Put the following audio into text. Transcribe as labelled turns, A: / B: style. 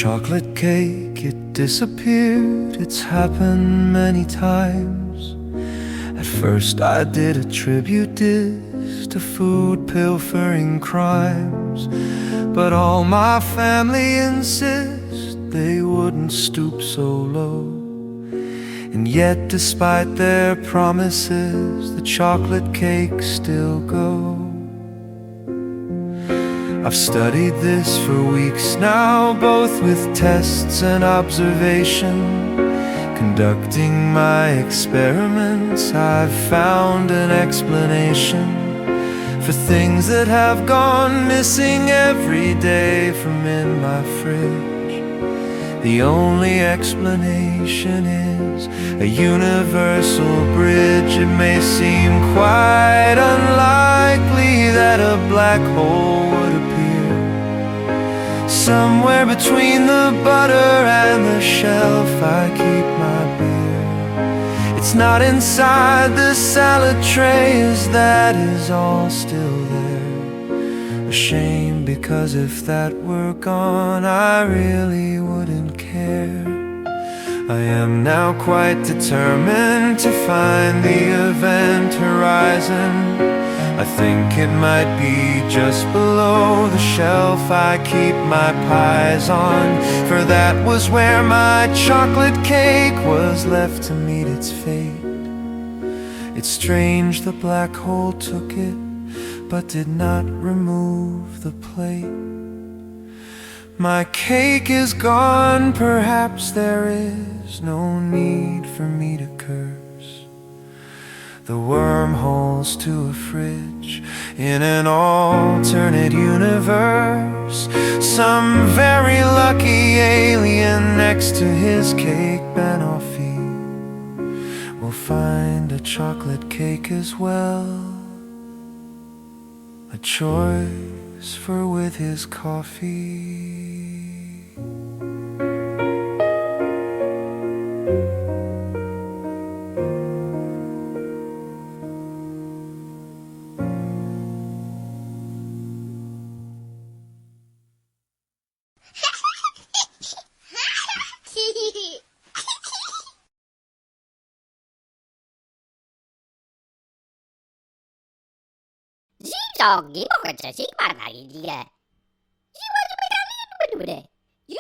A: chocolate cake, it disappeared. It's happened many times. At first I did attribute this to food pilfering crimes, but all my family insist they wouldn't stoop so low. And yet despite their promises, the chocolate cakes still go. I've studied this for weeks now, both with tests and observation. Conducting my experiments, I've found an explanation for things that have gone missing every day from in my fridge. The only explanation is a universal bridge. It may seem quite unlikely that a black hole would appear somewhere between the butter and the shelf I keep my beer. It's not inside the salad trays, that is all still there. A shame, because if that were gone, I really wouldn't care. I am now quite determined to find the event horizon. I think it might be just below the shelf I keep my pies on, for that was where my chocolate cake was left to meet its fate. It's strange the black hole took it, but did not remove the plate. My cake is gone, perhaps there is no need for me to curse the wormholes to a fridge in an alternate universe. Some very lucky alien next to his cake banoffee will find a chocolate cake as well, a choice for with his coffee.
B: 저기 먹을 자식 많아이지게. You,